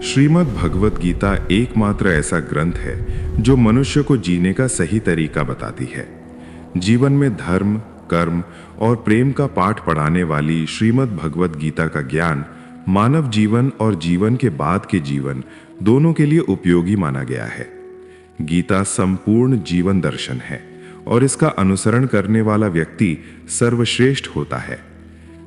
श्रीमद् भगवत गीता एकमात्र ऐसा ग्रंथ है जो मनुष्य को जीने का सही तरीका बताती है। जीवन में धर्म, कर्म और प्रेम का पाठ पढ़ाने वाली श्रीमद् भगवत गीता का ज्ञान मानव जीवन और जीवन के बाद के जीवन दोनों के लिए उपयोगी माना गया है। गीता संपूर्ण जीवन दर्शन है और इसका अनुसरण करने वाला व्यक्ति सर्वश्रेष्ठ होता है।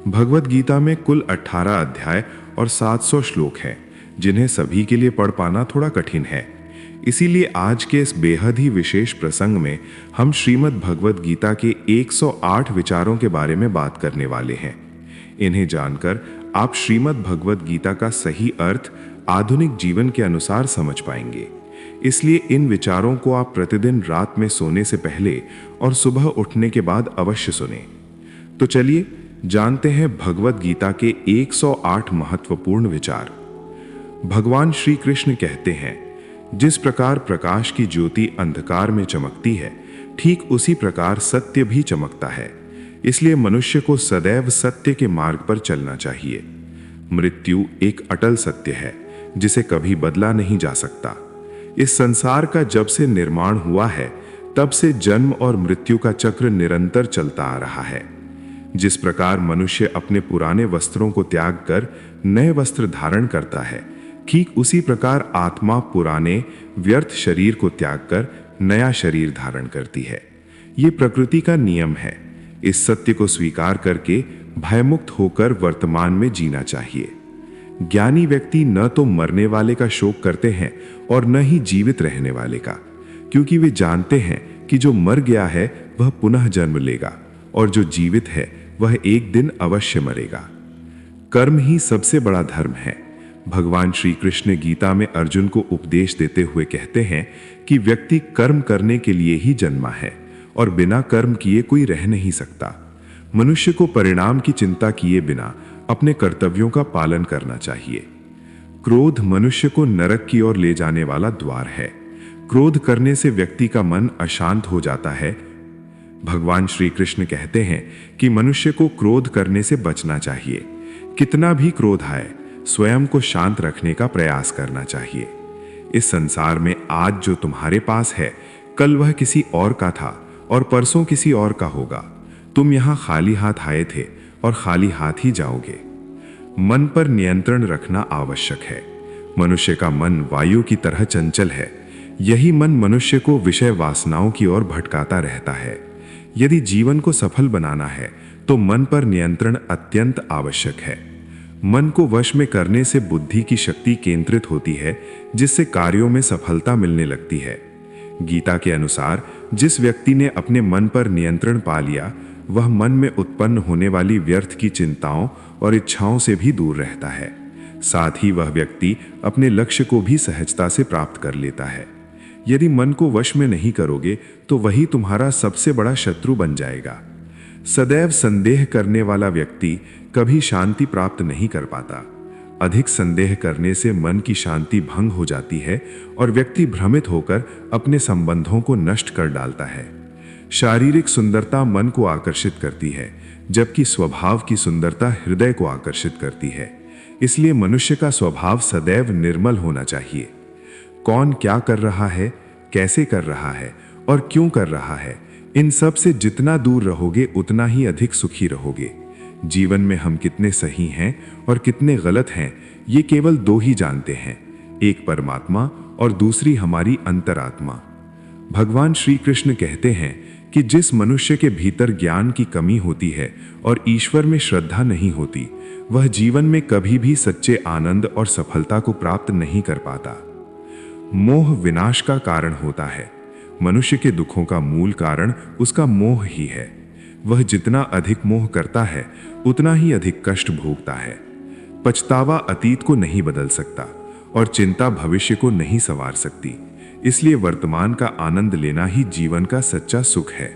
भगवत गीता में कुल 18 अध्याय और 700 श्लोक हैं, जिन्हें सभी के लिए पढ़ पाना थोड़ा कठिन है। इसीलिए आज के इस बेहद ही विशेष प्रसंग में हम श्रीमद् भगवत गीता के 108 विचारों के बारे में बात करने वाले हैं। इन्हें जानकर आप श्रीमद् भगवत गीता का सही अर्थ आधुनिक जीवन के अनुसार समझ पाएंगे। इसलिए इन विचारों को आप प्रतिदिन रात में सोने से पहले और सुबह उठने के बाद अवश्य सुनें। तो चलिए जानते हैं भगवत गीता के 108 महत्वपूर्ण विचार। भगवान श्री कृष्ण कहते हैं, जिस प्रकार प्रकाश की ज्योति अंधकार में चमकती है, ठीक उसी प्रकार सत्य भी चमकता है। इसलिए मनुष्य को सदैव सत्य के मार्ग पर चलना चाहिए। मृत्यु एक अटल सत्य है जिसे कभी बदला नहीं जा सकता। इस संसार का जब से निर्माण हुआ है, तब से जन्म और मृत्यु का चक्र निरंतर चलता आ रहा है। जिस प्रकार मनुष्य अपने पुराने वस्त्रों को त्याग कर नए वस्त्र धारण करता है, ठीक उसी प्रकार आत्मा पुराने व्यर्थ शरीर को त्याग कर नया शरीर धारण करती है। ये प्रकृति का नियम है। इस सत्य को स्वीकार करके भयमुक्त होकर वर्तमान में जीना चाहिए। ज्ञानी व्यक्ति न तो मरने वाले का शोक करते हैं और न ही जीवित रहने वाले का, क्योंकि वे जानते हैं कि जो मर गया है वह पुनः जन्म लेगा और जो जीवित है वह एक दिन अवश्य मरेगा। कर्म ही सबसे बड़ा धर्म है। भगवान श्री कृष्ण गीता में अर्जुन को उपदेश देते हुए कहते हैं कि व्यक्ति कर्म करने के लिए ही जन्मा है और बिना कर्म किए कोई रह नहीं सकता। मनुष्य को परिणाम की चिंता किए बिना अपने कर्तव्यों का पालन करना चाहिए। क्रोध मनुष्य को नरक की ओर ले जाने वाला द्वार है। क्रोध करने से व्यक्ति का मन अशांत हो जाता है। भगवान श्री कृष्ण कहते हैं कि मनुष्य को क्रोध करने से बचना चाहिए। कितना भी क्रोध आए, स्वयं को शांत रखने का प्रयास करना चाहिए। इस संसार में आज जो तुम्हारे पास है, कल वह किसी और का था और परसों किसी और का होगा। तुम यहां खाली हाथ आए थे और खाली हाथ ही जाओगे। मन पर नियंत्रण रखना आवश्यक है। मनुष्य का मन वायु की तरह चंचल है। यही मन मनुष्य को विषय वासनाओं की ओर भटकाता रहता है। यदि जीवन को सफल बनाना है तो मन पर नियंत्रण अत्यंत आवश्यक है। मन को वश में करने से बुद्धि की शक्ति केंद्रित होती है, जिससे कार्यों में सफलता मिलने लगती है। गीता के अनुसार जिस व्यक्ति ने अपने मन पर नियंत्रण पा लिया, वह मन में उत्पन्न होने वाली व्यर्थ की चिंताओं और इच्छाओं से भी दूर रहता है। साथ ही वह व्यक्ति अपने लक्ष्य को भी सहजता से प्राप्त कर लेता है। यदि मन को वश में नहीं करोगे तो वही तुम्हारा सबसे बड़ा शत्रु बन जाएगा। सदैव संदेह करने वाला व्यक्ति कभी शांति प्राप्त नहीं कर पाता। अधिक संदेह करने से मन की शांति भंग हो जाती है और व्यक्ति भ्रमित होकर अपने संबंधों को नष्ट कर डालता है। शारीरिक सुंदरता मन को आकर्षित करती है, जबकि स्वभाव की सुंदरता हृदय को आकर्षित करती है। इसलिए मनुष्य का स्वभाव सदैव निर्मल होना चाहिए। कौन क्या कर रहा है, कैसे कर रहा है और क्यों कर रहा है, इन सब से जितना दूर रहोगे उतना ही अधिक सुखी रहोगे। जीवन में हम कितने सही हैं और कितने गलत हैं, ये केवल दो ही जानते हैं, एक परमात्मा और दूसरी हमारी अंतरात्मा। भगवान श्री कृष्ण कहते हैं कि जिस मनुष्य के भीतर ज्ञान की कमी होती है और ईश्वर में श्रद्धा नहीं होती, वह जीवन में कभी भी सच्चे आनंद और सफलता को प्राप्त नहीं कर पाता। मोह विनाश का कारण होता है। मनुष्य के दुखों का मूल कारण उसका मोह ही है। वह जितना अधिक मोह करता है, उतना ही अधिक कष्ट भोगता है। पछतावा अतीत को नहीं बदल सकता और चिंता भविष्य को नहीं संवार सकती। इसलिए वर्तमान का आनंद लेना ही जीवन का सच्चा सुख है।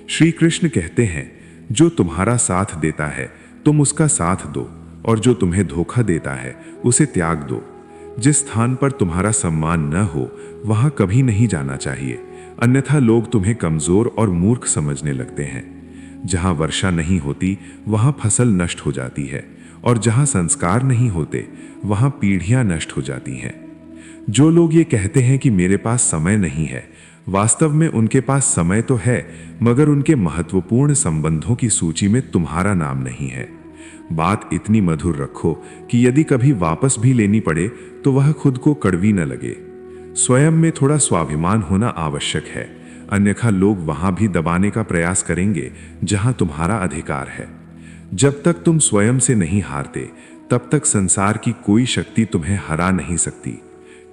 श्री कृष्ण कहते हैं, जो तुम्हारा साथ देता है तुम उसका साथ दो, और जो तुम्हें धोखा देता है उसे त्याग दो। जिस स्थान पर तुम्हारा सम्मान न हो, वहां कभी नहीं जाना चाहिए, अन्यथा लोग तुम्हें कमजोर और मूर्ख समझने लगते हैं। जहां वर्षा नहीं होती, वहां फसल नष्ट हो जाती है और जहां संस्कार नहीं होते वहां पीढ़ियां नष्ट हो जाती हैं। जो लोग ये कहते हैं कि मेरे पास समय नहीं है, वास्तव में उनके पास समय तो है, मगर उनके महत्वपूर्ण संबंधों की सूची में तुम्हारा नाम नहीं है। बात इतनी मधुर रखो कि यदि कभी वापस भी लेनी पड़े तो वह खुद को कड़वी न लगे। स्वयं में थोड़ा स्वाभिमान होना आवश्यक है, अन्यथा लोग वहां भी दबाने का प्रयास करेंगे जहां तुम्हारा अधिकार है। जब तक तुम स्वयं से नहीं हारते, तब तक संसार की कोई शक्ति तुम्हें हरा नहीं सकती।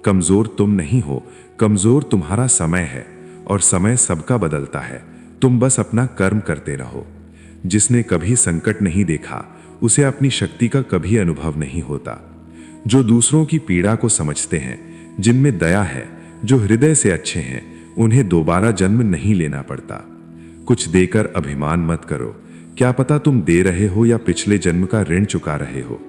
कमजोर तुम नहीं हो, कमजोर तुम्हारा समय है, और समय सबका बदलता है। तुम बस अपना कर्म करते रहो। जिसने कभी संकट नहीं देखा, उसे अपनी शक्ति का कभी अनुभव नहीं होता। जो दूसरों की पीड़ा को समझते हैं, जिनमें दया है, जो हृदय से अच्छे हैं, उन्हें दोबारा जन्म नहीं लेना पड़ता। कुछ देकर अभिमान मत करो, क्या पता तुम दे रहे हो या पिछले जन्म का ऋण चुका रहे हो।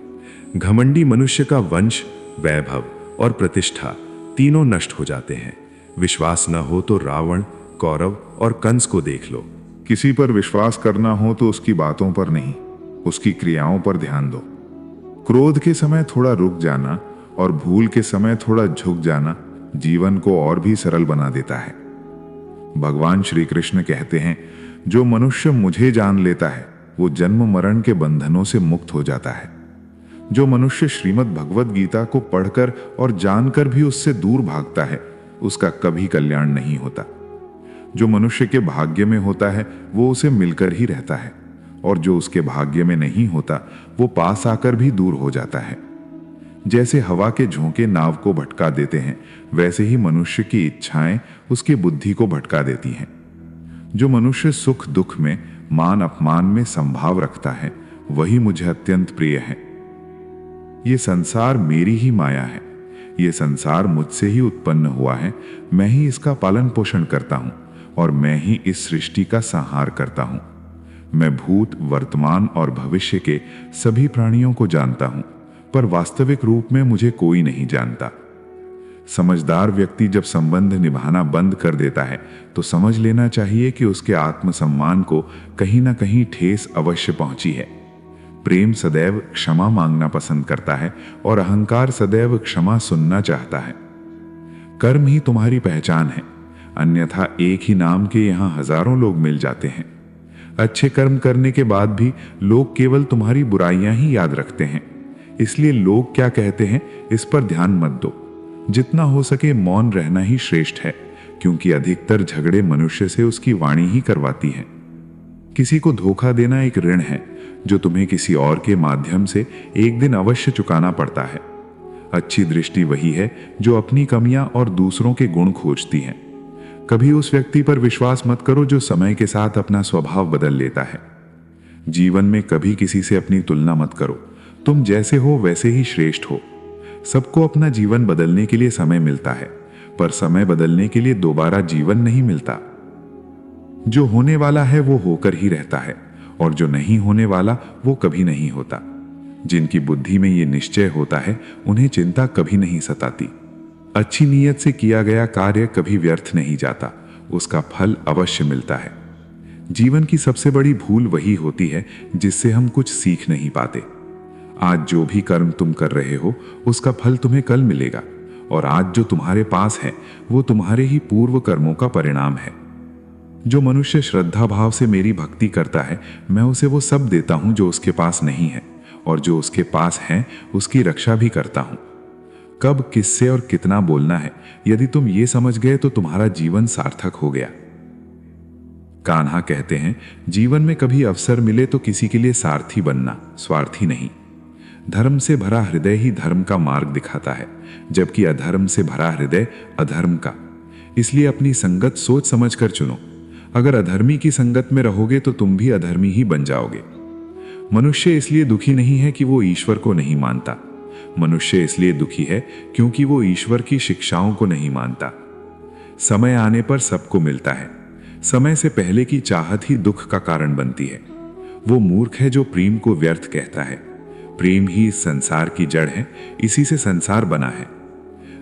घमंडी मनुष्य का वंश, वैभव और प्रतिष्ठा तीनों नष्ट हो जाते हैं। विश्वास न हो तो रावण, कौरव और कंस को देख लो। किसी पर विश्वास करना हो तो उसकी बातों पर नहीं, उसकी क्रियाओं पर ध्यान दो। क्रोध के समय थोड़ा रुक जाना और भूल के समय थोड़ा झुक जाना जीवन को और भी सरल बना देता है। भगवान श्री कृष्ण कहते हैं, जो मनुष्य मुझे जान लेता है वो जन्म मरण के बंधनों से मुक्त हो जाता है। जो मनुष्य श्रीमद् भगवद गीता को पढ़कर और जानकर भी उससे दूर भागता है, उसका कभी कल्याण नहीं होता। जो मनुष्य के भाग्य में होता है वो उसे मिलकर ही रहता है, और जो उसके भाग्य में नहीं होता वो पास आकर भी दूर हो जाता है। जैसे हवा के झोंके नाव को भटका देते हैं, वैसे ही मनुष्य की इच्छाएं उसकी बुद्धि को भटका देती हैं। जो मनुष्य सुख दुख में, मान अपमान में संभाव रखता है, वही मुझे अत्यंत प्रिय है। ये संसार मेरी ही माया है, ये संसार मुझसे ही उत्पन्न हुआ है। मैं ही इसका पालन पोषण करता हूं और मैं ही इस सृष्टि का संहार करता हूं। मैं भूत, वर्तमान और भविष्य के सभी प्राणियों को जानता हूं, पर वास्तविक रूप में मुझे कोई नहीं जानता। समझदार व्यक्ति जब संबंध निभाना बंद कर देता है तो समझ लेना चाहिए कि उसके आत्मसम्मान को कहीं ना कहीं ठेस अवश्य पहुंची है। प्रेम सदैव क्षमा मांगना पसंद करता है और अहंकार सदैव क्षमा सुनना चाहता है। कर्म ही तुम्हारी पहचान है, अन्यथा एक ही नाम के यहां हजारों लोग मिल जाते हैं। अच्छे कर्म करने के बाद भी लोग केवल तुम्हारी बुराइयां ही याद रखते हैं, इसलिए लोग क्या कहते हैं इस पर ध्यान मत दो। जितना हो सके मौन रहना ही श्रेष्ठ है, क्योंकि अधिकतर झगड़े मनुष्य से उसकी वाणी ही करवाती हैं। किसी को धोखा देना एक ऋण है जो तुम्हें किसी और के माध्यम से एक दिन अवश्य चुकाना पड़ता है। अच्छी दृष्टि वही है जो अपनी कमियां और दूसरों के गुण खोजती है। कभी उस व्यक्ति पर विश्वास मत करो जो समय के साथ अपना स्वभाव बदल लेता है। जीवन में कभी किसी से अपनी तुलना मत करो, तुम जैसे हो वैसे ही श्रेष्ठ हो। सबको अपना जीवन बदलने के लिए समय मिलता है, पर समय बदलने के लिए दोबारा जीवन नहीं मिलता। जो होने वाला है वो होकर ही रहता है, और जो नहीं होने वाला वो कभी नहीं होता। जिनकी बुद्धि में ये निश्चय होता है उन्हें चिंता कभी नहीं सताती। अच्छी नीयत से किया गया कार्य कभी व्यर्थ नहीं जाता, उसका फल अवश्य मिलता है। जीवन की सबसे बड़ी भूल वही होती है जिससे हम कुछ सीख नहीं पाते। आज जो भी कर्म तुम कर रहे हो उसका फल तुम्हें कल मिलेगा, और आज जो तुम्हारे पास है वो तुम्हारे ही पूर्व कर्मों का परिणाम है। जो मनुष्य श्रद्धा भाव से मेरी भक्ति करता है, मैं उसे वो सब देता हूं जो उसके पास नहीं है, और जो उसके पास है उसकी रक्षा भी करता हूं। कब, किससे और कितना बोलना है, यदि तुम ये समझ गए तो तुम्हारा जीवन सार्थक हो गया। कान्हा कहते हैं, जीवन में कभी अवसर मिले तो किसी के लिए सारथी बनना, स्वार्थी नहीं। धर्म से भरा हृदय ही धर्म का मार्ग दिखाता है, जबकि अधर्म से भरा हृदय अधर्म का। इसलिए अपनी संगत सोच समझ कर चुनो। अगर अधर्मी की संगत में रहोगे तो तुम भी अधर्मी ही बन जाओगे। मनुष्य इसलिए दुखी नहीं है कि वो ईश्वर को नहीं मानता, मनुष्य इसलिए दुखी है क्योंकि वो ईश्वर की शिक्षाओं को नहीं मानता। समय आने पर सबको मिलता है, समय से पहले की चाहत ही दुख का कारण बनती है। वो मूर्ख है जो प्रेम को व्यर्थ कहता है। प्रेम ही इस संसार की जड़ है, इसी से संसार बना है।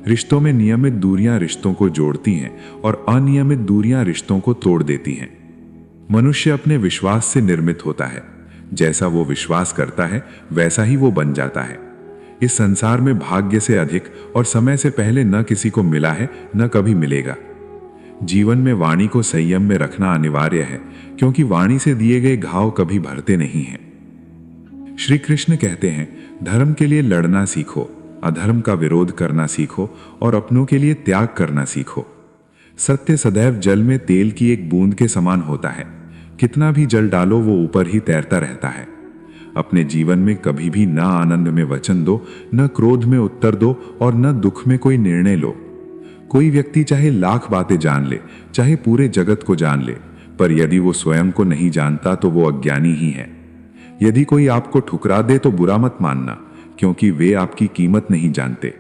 रिश्तों में नियमित दूरियां रिश्तों को जोड़ती हैं और अनियमित दूरियां रिश्तों को तोड़ देती हैं। मनुष्य अपने विश्वास से निर्मित होता है। जैसा वो विश्वास करता है वैसा ही वो बन जाता है। इस संसार में भाग्य से अधिक और समय से पहले न किसी को मिला है न कभी मिलेगा। जीवन में वाणी को संयम में रखना अनिवार्य है, क्योंकि वाणी से दिए गए घाव कभी भरते नहीं हैं। श्री कृष्ण कहते हैं, धर्म के लिए लड़ना सीखो, अधर्म का विरोध करना सीखो और अपनों के लिए त्याग करना सीखो। सत्य सदैव जल में तेल की एक बूंद के समान होता है। कितना भी जल डालो वो ऊपर ही तैरता रहता है। अपने जीवन में कभी भी न आनंद में वचन दो, न क्रोध में उत्तर दो और न दुख में कोई निर्णय लो। कोई व्यक्ति चाहे लाख बातें जान ले, चाहे पूरे जगत को जान ले, पर यदि वो स्वयं को नहीं जानता तो वो अज्ञानी ही है। यदि कोई आपको ठुकरा दे तो बुरा मत मानना, क्योंकि वे आपकी कीमत नहीं जानते।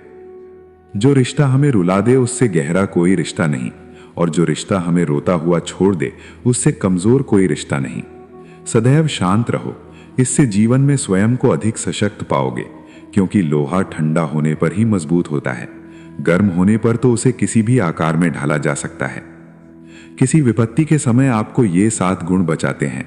जो रिश्ता हमें रुला दे उससे गहरा कोई रिश्ता नहीं, और जो रिश्ता हमें रोता हुआ छोड़ दे उससे कमजोर कोई रिश्ता नहीं। सदैव शांत रहो, इससे जीवन में स्वयं को अधिक सशक्त पाओगे, क्योंकि लोहा ठंडा होने पर ही मजबूत होता है। गर्म होने पर तो उसे किसी भी आकार में ढाला जा सकता है। किसी विपत्ति के समय आपको ये 7 गुण बचाते हैं: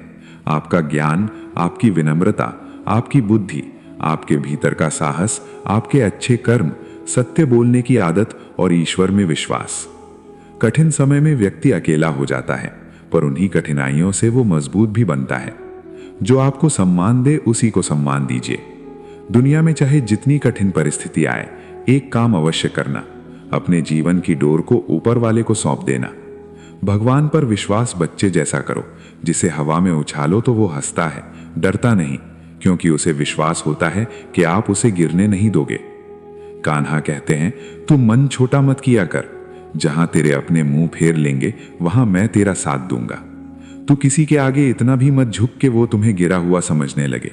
आपका ज्ञान, आपकी विनम्रता, आपकी बुद्धि, आपके भीतर का साहस, आपके अच्छे कर्म, सत्य बोलने की आदत और ईश्वर में विश्वास। कठिन समय में व्यक्ति अकेला हो जाता है, पर उन्हीं कठिनाइयों से वो मजबूत भी बनता है। जो आपको सम्मान दे उसी को सम्मान दीजिए। दुनिया में चाहे जितनी कठिन परिस्थिति आए, एक काम अवश्य करना: अपने जीवन की डोर को ऊपर वाले को सौंप देना। भगवान पर विश्वास बच्चे जैसा करो, जिसे हवा में उछालो तो वो हंसता है, डरता नहीं, क्योंकि उसे विश्वास होता है कि आप उसे गिरने नहीं दोगे। कान्हा कहते हैं, तू मन छोटा मत किया कर, जहां तेरे अपने मुंह फेर लेंगे वहां मैं तेरा साथ दूंगा। तू किसी के आगे इतना भी मत झुक के वो तुम्हें गिरा हुआ समझने लगे।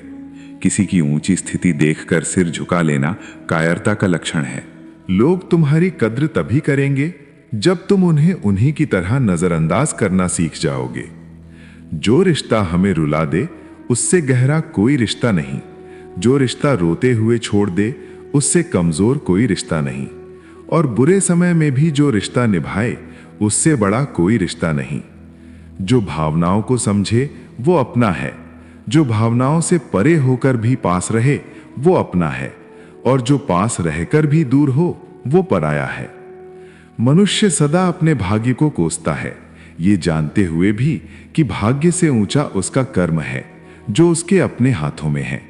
किसी की ऊंची स्थिति देखकर सिर झुका लेना कायरता का लक्षण है। लोग तुम्हारी कद्र तभी करेंगे जब तुम उन्हें उन्हीं की तरह नजरअंदाज करना सीख जाओगे। जो रिश्ता हमें रुला दे उससे गहरा कोई रिश्ता नहीं। जो रिश्ता रोते हुए छोड़ दे उससे कमजोर कोई रिश्ता नहीं। और बुरे समय में भी जो रिश्ता निभाए उससे बड़ा कोई रिश्ता नहीं। जो भावनाओं को समझे वो अपना है। जो भावनाओं से परे होकर भी पास रहे वो अपना है, और जो पास रहकर भी दूर हो वो पराया है। मनुष्य सदा अपने भाग्य को कोसता है, ये जानते हुए भी कि भाग्य से ऊंचा उसका कर्म है जो उसके अपने हाथों में है।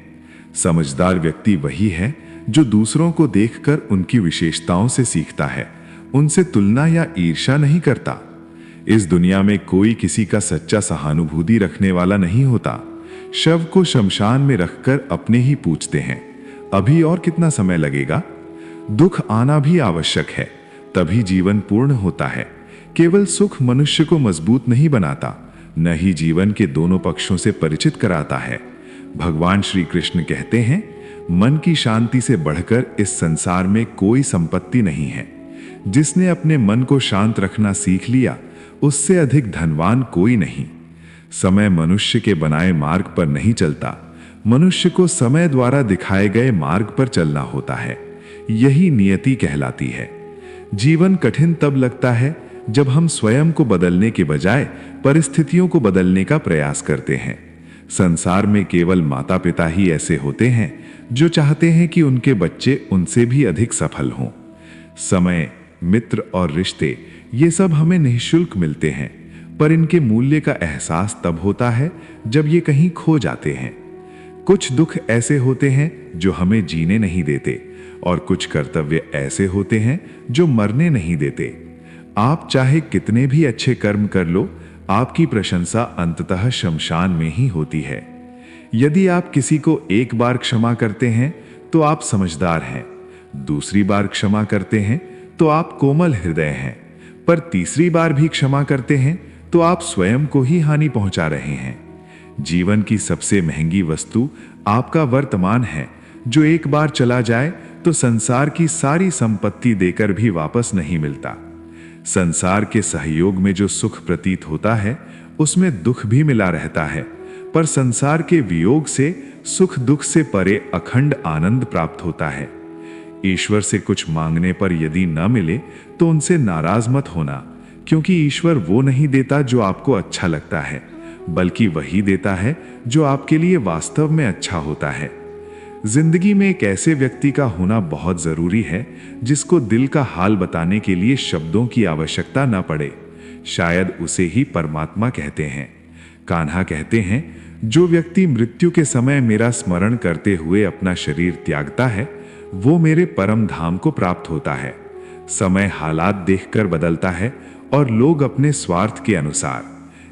समझदार व्यक्ति वही है जो दूसरों को देखकर उनकी विशेषताओं से सीखता है, उनसे तुलना या ईर्ष्या नहीं करता। इस दुनिया में कोई किसी का सच्चा सहानुभूति रखने वाला नहीं होता। शव को शमशान में रखकर अपने ही पूछते हैं, अभी और कितना समय लगेगा। दुख आना भी आवश्यक है, तभी जीवन पूर्ण होता है। केवल सुख मनुष्य को मजबूत नहीं बनाता, न ही जीवन के दोनों पक्षों से परिचित कराता है। भगवान श्री कृष्ण कहते हैं, मन की शांति से बढ़कर इस संसार में कोई संपत्ति नहीं है। जिसने अपने मन को शांत रखना सीख लिया उससे अधिक धनवान कोई नहीं। समय मनुष्य के बनाए मार्ग पर नहीं चलता, मनुष्य को समय द्वारा दिखाए गए मार्ग पर चलना होता है। यही नियति कहलाती है। जीवन कठिन तब लगता है जब हम स्वयं को बदलने के बजाय परिस्थितियों को बदलने का प्रयास करते हैं। संसार में केवल माता पिता ही ऐसे होते हैं जो चाहते हैं कि उनके बच्चे उनसे भी अधिक सफल हों। समय, मित्र और रिश्ते ये सब हमें निःशुल्क मिलते हैं, पर इनके मूल्य का एहसास तब होता है जब ये कहीं खो जाते हैं। कुछ दुख ऐसे होते हैं जो हमें जीने नहीं देते, और कुछ कर्तव्य ऐसे होते हैं जो मरने नहीं देते। आप चाहे कितने भी अच्छे कर्म कर लो, आपकी प्रशंसा अंततः शमशान में ही होती है। यदि आप किसी को एक बार क्षमा करते हैं तो आप समझदार हैं, दूसरी बार क्षमा करते हैं तो आप कोमल हृदय हैं, पर तीसरी बार भी क्षमा करते हैं तो आप स्वयं को ही हानि पहुंचा रहे हैं। जीवन की सबसे महंगी वस्तु आपका वर्तमान है, जो एक बार चला जाए तो संसार की सारी संपत्ति देकर भी वापस नहीं मिलता। संसार के सहयोग में जो सुख प्रतीत होता है उसमें दुख भी मिला रहता है, पर संसार के वियोग से सुख दुख से परे अखंड आनंद प्राप्त होता है। ईश्वर से कुछ मांगने पर यदि न मिले तो उनसे नाराज मत होना, क्योंकि ईश्वर वो नहीं देता जो आपको अच्छा लगता है, बल्कि वही देता है जो आपके लिए वास्तव में अच्छा होता है। जिंदगी में एक ऐसे व्यक्ति का होना बहुत जरूरी है जिसको दिल का हाल बताने के लिए शब्दों की आवश्यकता न पड़े। शायद उसे ही परमात्मा कहते हैं। कान्हा कहते हैं, जो व्यक्ति मृत्यु के समय मेरा स्मरण करते हुए अपना शरीर त्यागता है वो मेरे परम धाम को प्राप्त होता है। समय हालात देखकर बदलता है और लोग अपने स्वार्थ के अनुसार।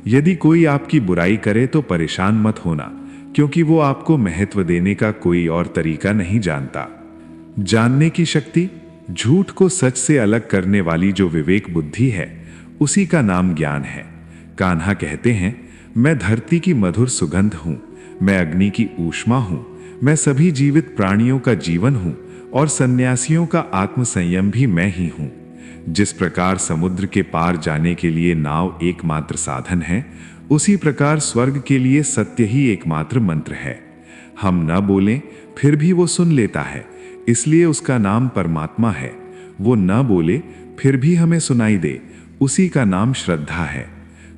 यदि कोई आपकी बुराई करे तो परेशान मत होना, क्योंकि वो आपको महत्व देने का कोई और तरीका नहीं जानता। जानने की शक्ति, झूठ को सच से अलग करने वाली जो विवेक बुद्धि है, उसी का नाम ज्ञान है। कान्हा कहते हैं, मैं धरती की मधुर सुगंध हूं, मैं अग्नि की ऊष्मा हूं, मैं सभी जीवित प्राणियों का जीवन हूं और सन्यासियों का आत्म संयम भी मैं ही हूं। जिस प्रकार समुद्र के पार जाने के लिए नाव एकमात्र साधन है, उसी प्रकार स्वर्ग के लिए सत्य ही एकमात्र मंत्र है। हम न बोलें फिर भी वो सुन लेता है, इसलिए उसका नाम परमात्मा है। वो न बोले फिर भी हमें सुनाई दे, उसी का नाम श्रद्धा है।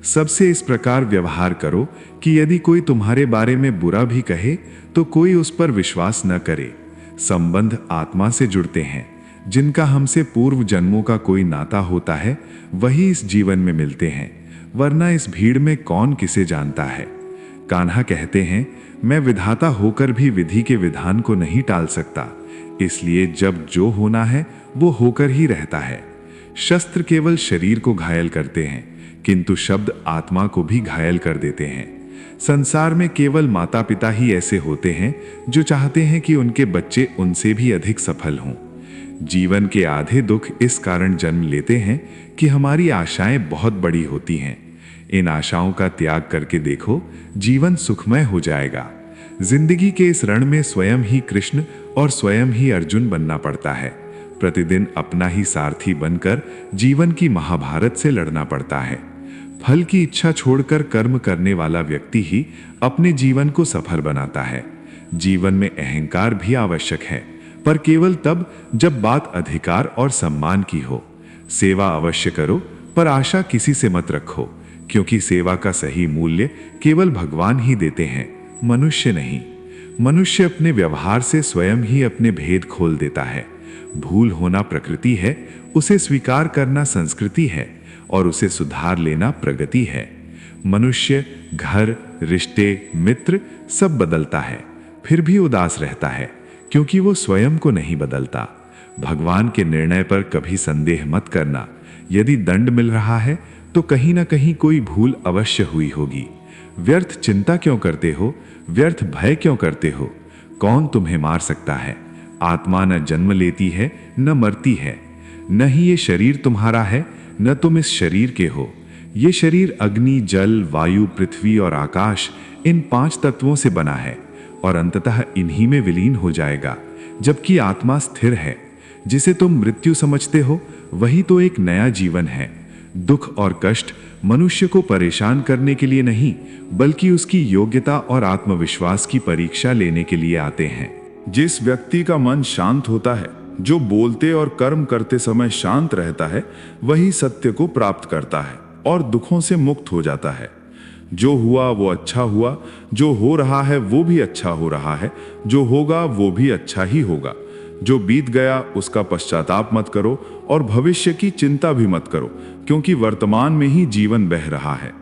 सबसे इस प्रकार व्यवहार करो कि यदि कोई तुम्हारे बारे में बुरा भी कहे तो कोई उस पर विश्वास न करे। संबंध आत्मा से जुड़ते हैं। जिनका हमसे पूर्व जन्मों का कोई नाता होता है वही इस जीवन में मिलते हैं, वरना इस भीड़ में कौन किसे जानता है। कान्हा कहते हैं, मैं विधाता होकर भी विधि के विधान को नहीं टाल सकता, इसलिए जब जो होना है वो होकर ही रहता है। शस्त्र केवल शरीर को घायल करते हैं, किंतु शब्द आत्मा को भी घायल कर देते हैं। संसार में केवल माता पिता ही ऐसे होते हैं जो चाहते हैं कि उनके बच्चे उनसे भी अधिक सफल हों। जीवन के आधे दुख इस कारण जन्म लेते हैं कि हमारी आशाएं बहुत बड़ी होती हैं। इन आशाओं का त्याग करके देखो, जीवन सुखमय हो जाएगा। जिंदगी के इस रण में स्वयं ही कृष्ण और स्वयं ही अर्जुन बनना पड़ता है। प्रतिदिन अपना ही सारथी बनकर जीवन की महाभारत से लड़ना पड़ता है। फल की इच्छा छोड़कर कर्म करने वाला व्यक्ति ही अपने जीवन को सफल बनाता है। जीवन में अहंकार भी आवश्यक है, पर केवल तब जब बात अधिकार और सम्मान की हो। सेवा अवश्य करो, पर आशा किसी से मत रखो, क्योंकि सेवा का सही मूल्य केवल भगवान ही देते हैं, मनुष्य नहीं। मनुष्य अपने व्यवहार से स्वयं ही अपने भेद खोल देता है। भूल होना प्रकृति है, उसे स्वीकार करना संस्कृति है और उसे सुधार लेना प्रगति है। मनुष्य घर, रिश्ते, मित्र सब बदलता है, फिर भी उदास रहता है, क्योंकि वो स्वयं को नहीं बदलता। भगवान के निर्णय पर कभी संदेह मत करना। यदि दंड मिल रहा है तो कहीं ना कहीं कोई भूल अवश्य हुई होगी। व्यर्थ चिंता क्यों करते हो? व्यर्थ भय क्यों करते हो? कौन तुम्हें मार सकता है? आत्मा न जन्म लेती है न मरती है। न ही ये शरीर तुम्हारा है, न तुम इस शरीर के हो। ये शरीर अग्नि, जल, वायु, पृथ्वी और आकाश, इन 5 तत्वों से बना है और अंततः इन्हीं में विलीन हो जाएगा। जबकि आत्मा स्थिर है। जिसे तुम मृत्यु समझते हो वही तो एक नया जीवन है। दुख और कष्ट मनुष्य को परेशान करने के लिए नहीं, बल्कि उसकी योग्यता और आत्मविश्वास की परीक्षा लेने के लिए आते हैं। जिस व्यक्ति का मन शांत होता है, जो बोलते और कर्म करते समय शांत रहता है, वही सत्य को प्राप्त करता है और दुखों से मुक्त हो जाता है। जो हुआ वो अच्छा हुआ, जो हो रहा है वो भी अच्छा हो रहा है, जो होगा वो भी अच्छा ही होगा। जो बीत गया उसका पश्चाताप मत करो और भविष्य की चिंता भी मत करो, क्योंकि वर्तमान में ही जीवन बह रहा है।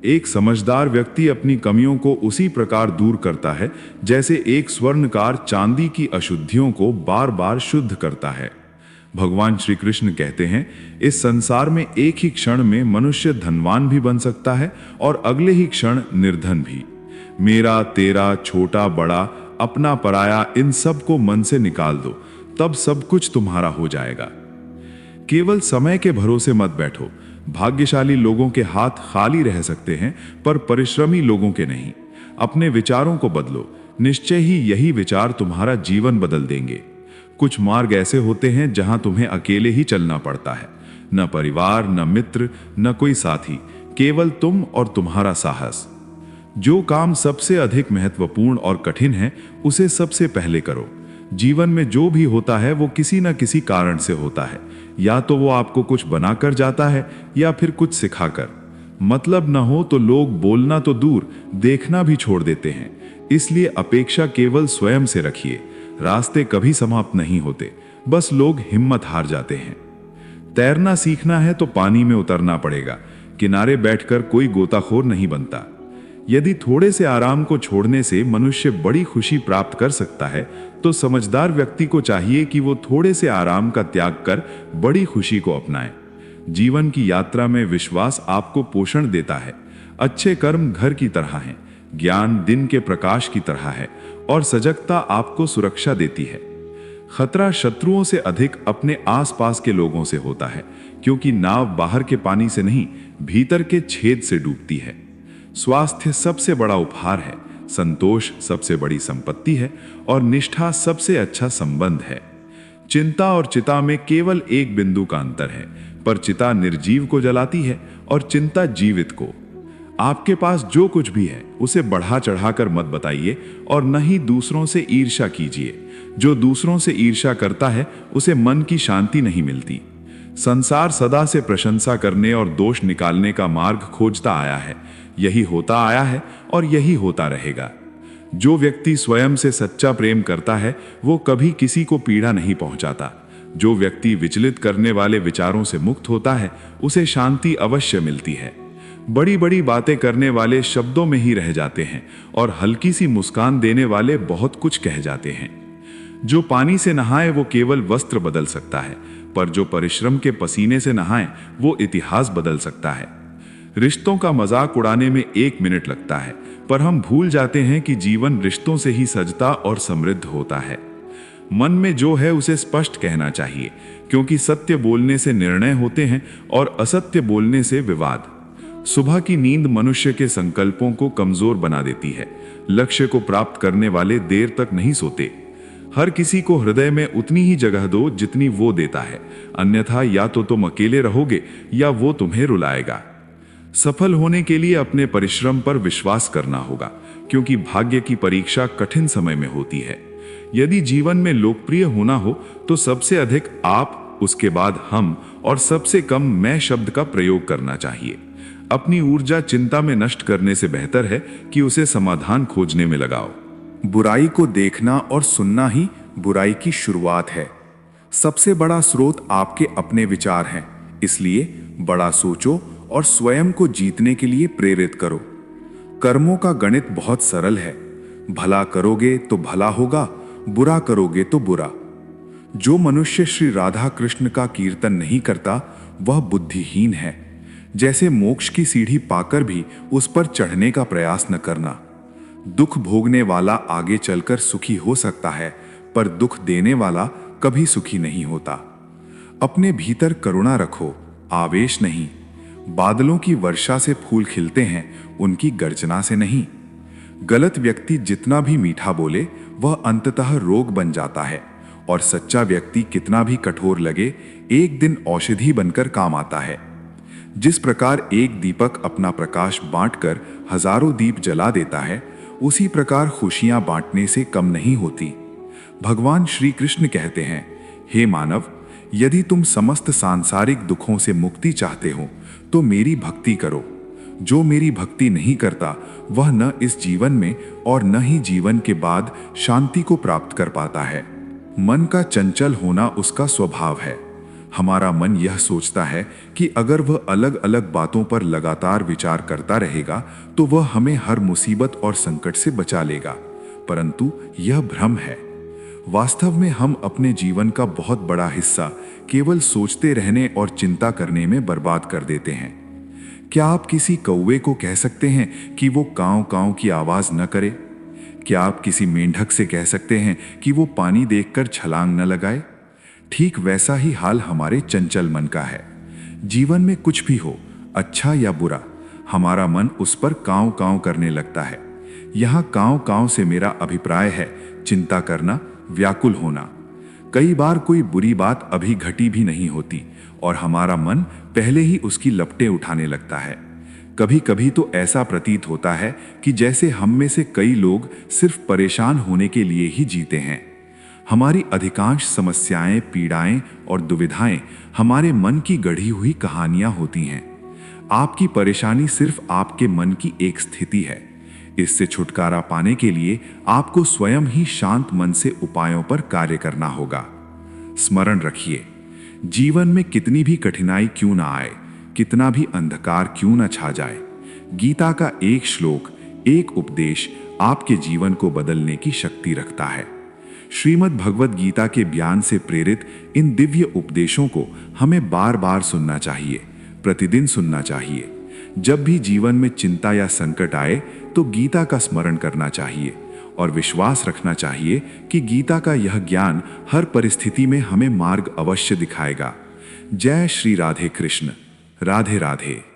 एक समझदार व्यक्ति अपनी कमियों को उसी प्रकार दूर करता है जैसे एक स्वर्णकार चांदी की अशुद्धियों को बार बार शुद्ध करता है। भगवान श्री कृष्ण कहते हैं, इस संसार में एक ही क्षण में मनुष्य धनवान भी बन सकता है और अगले ही क्षण निर्धन भी। मेरा, तेरा, छोटा, बड़ा, अपना, पराया, इन सब को मन से निकाल दो, तब सब कुछ तुम्हारा हो जाएगा। केवल समय के भरोसे मत बैठो। भाग्यशाली लोगों के हाथ खाली रह सकते हैं, पर परिश्रमी लोगों के नहीं। अपने विचारों को बदलो, निश्चय ही यही विचार तुम्हारा जीवन बदल देंगे। कुछ मार्ग ऐसे होते हैं जहां तुम्हें अकेले ही चलना पड़ता है। न परिवार, न मित्र, न कोई साथी, केवल तुम और तुम्हारा साहस। जो काम सबसे अधिक महत्वपूर्ण और कठिन है, उसे सबसे पहले करो। जीवन में जो भी होता है वो किसी न किसी कारण से होता है। या तो वो आपको कुछ बनाकर जाता है या फिर कुछ सिखाकर। मतलब न हो तो लोग बोलना तो दूर, देखना भी छोड़ देते हैं। इसलिए अपेक्षा केवल स्वयं से रखिए। रास्ते कभी समाप्त नहीं होते, बस लोग हिम्मत हार जाते हैं। तैरना सीखना है तो पानी में उतरना पड़ेगा। किनारे बैठकर कोई गोताखोर नहीं बनता। यदि थोड़े से आराम को छोड़ने से मनुष्य बड़ी खुशी प्राप्त कर सकता है, तो समझदार व्यक्ति को चाहिए कि वो थोड़े से आराम का त्याग कर बड़ी खुशी को अपनाए। जीवन की यात्रा में विश्वास आपको पोषण देता है। अच्छे कर्म घर की तरह हैं, ज्ञान दिन के प्रकाश की तरह है और सजगता आपको सुरक्षा देती है। खतरा शत्रुओं से अधिक अपने आसपास के लोगों से होता है, क्योंकि नाव बाहर के पानी से नहीं, भीतर के छेद से डूबती है। स्वास्थ्य सबसे बड़ा उपहार है, संतोष सबसे बड़ी संपत्ति है और निष्ठा सबसे अच्छा संबंध है। चिंता और चिता में केवल एक बिंदु का अंतर है, पर चिता निर्जीव को जलाती है और चिंता जीवित को। आपके पास जो कुछ भी है उसे बढ़ा चढ़ाकर मत बताइए और न ही दूसरों से ईर्ष्या कीजिए। जो दूसरों से ईर्ष्या करता है उसे मन की शांति नहीं मिलती। संसार सदा से प्रशंसा करने और दोष निकालने का मार्ग खोजता आया है। यही होता आया है और यही होता रहेगा। जो व्यक्ति स्वयं से सच्चा प्रेम करता है वो कभी किसी को पीड़ा नहीं पहुंचाता। जो व्यक्ति विचलित करने वाले विचारों से मुक्त होता है उसे शांति अवश्य मिलती है। बड़ी बड़ी बातें करने वाले शब्दों में ही रह जाते हैं और हल्की सी मुस्कान देने वाले बहुत कुछ कह जाते हैं। जो पानी से नहाए वो केवल वस्त्र बदल सकता है, पर जो परिश्रम के पसीने से नहाए वो इतिहास बदल सकता है। रिश्तों का मजाक उड़ाने में 1 मिनट लगता है, पर हम भूल जाते हैं कि जीवन रिश्तों से ही सजता और समृद्ध होता है। मन में जो है उसे स्पष्ट कहना चाहिए, क्योंकि सत्य बोलने से निर्णय होते हैं और असत्य बोलने से विवाद। सुबह की नींद मनुष्य के संकल्पों को कमजोर बना देती है। लक्ष्य को प्राप्त करने वाले देर तक नहीं सोते। हर किसी को हृदय में उतनी ही जगह दो जितनी वो देता है, अन्यथा या तो तुम अकेले रहोगे या वो तुम्हें रुलाएगा। सफल होने के लिए अपने परिश्रम पर विश्वास करना होगा, क्योंकि भाग्य की परीक्षा कठिन समय में होती है। यदि जीवन में लोकप्रिय होना हो तो सबसे अधिक आप, उसके बाद हम और सबसे कम मैं शब्द का प्रयोग करना चाहिए। अपनी ऊर्जा चिंता में नष्ट करने से बेहतर है कि उसे समाधान खोजने में लगाओ। बुराई को देखना और सुनना ही बुराई की शुरुआत है। सबसे बड़ा स्रोत आपके अपने विचार हैं, इसलिए बड़ा सोचो और स्वयं को जीतने के लिए प्रेरित करो। कर्मों का गणित बहुत सरल है। भला करोगे तो भला होगा, बुरा करोगे तो बुरा। जो मनुष्य श्री राधा कृष्ण का कीर्तन नहीं करता वह बुद्धिहीन है। जैसे मोक्ष की सीढ़ी पाकर भी उस पर चढ़ने का प्रयास न करना। दुख भोगने वाला आगे चलकर सुखी हो सकता है, पर दुख देने वाला कभी सुखी नहीं होता। अपने भीतर करुणा रखो, आवेश नहीं। बादलों की वर्षा से फूल खिलते हैं, उनकी गर्जना से नहीं। गलत व्यक्ति जितना भी मीठा बोले वह अंततः रोग बन जाता है, और सच्चा व्यक्ति कितना भी कठोर लगे एक दिन औषधि बनकर काम आता है। जिस प्रकार एक दीपक अपना प्रकाश बांटकर हजारों दीप जला देता है, उसी प्रकार खुशियां बांटने से कम नहीं होती। भगवान श्री कृष्ण कहते हैं, हे मानव, यदि तुम समस्त सांसारिक दुखों से मुक्ति चाहते हो तो मेरी भक्ति करो। जो मेरी भक्ति नहीं करता वह न इस जीवन में और न ही जीवन के बाद शांति को प्राप्त कर पाता है। मन का चंचल होना उसका स्वभाव है। हमारा मन यह सोचता है कि अगर वह अलग अलग बातों पर लगातार विचार करता रहेगा तो वह हमें हर मुसीबत और संकट से बचा लेगा, परंतु यह भ्रम है। वास्तव में हम अपने जीवन का बहुत बड़ा हिस्सा केवल सोचते रहने और चिंता करने में बर्बाद कर देते हैं। क्या आप किसी कौवे को कह सकते हैं कि वो कांव कांव की आवाज न करे? क्या आप किसी मेंढक से कह सकते हैं कि वो पानी देखकर छलांग न लगाए? ठीक वैसा ही हाल हमारे चंचल मन का है। जीवन में कुछ भी हो, अच्छा या बुरा, हमारा मन उस पर कांव कांव करने लगता है। यहाँ कांव कांव से मेरा अभिप्राय है चिंता करना, व्याकुल होना। कई बार कोई बुरी बात अभी घटी भी नहीं होती और हमारा मन पहले ही उसकी लपटें उठाने लगता है। कभी कभी तो ऐसा प्रतीत होता है कि जैसे हम में से कई लोग सिर्फ परेशान होने के लिए ही जीते हैं। हमारी अधिकांश समस्याएं, पीड़ाएं और दुविधाएं हमारे मन की गढ़ी हुई कहानियां होती हैं। आपकी परेशानी सिर्फ आपके मन की एक स्थिति है। इससे छुटकारा पाने के लिए आपको स्वयं ही शांत मन से उपायों पर कार्य करना होगा। स्मरण रखिए, जीवन में कितनी भी कठिनाई क्यों ना आए, कितना भी अंधकार क्यों न छा जाए, गीता का एक श्लोक, एक उपदेश आपके जीवन को बदलने की शक्ति रखता है। श्रीमद् भगवद गीता के ज्ञान से प्रेरित इन दिव्य उपदेशों को हमें बार बार सुनना चाहिए, प्रतिदिन सुनना चाहिए। जब भी जीवन में चिंता या संकट आए तो गीता का स्मरण करना चाहिए और विश्वास रखना चाहिए कि गीता का यह ज्ञान हर परिस्थिति में हमें मार्ग अवश्य दिखाएगा। जय श्री राधे कृष्ण। राधे राधे।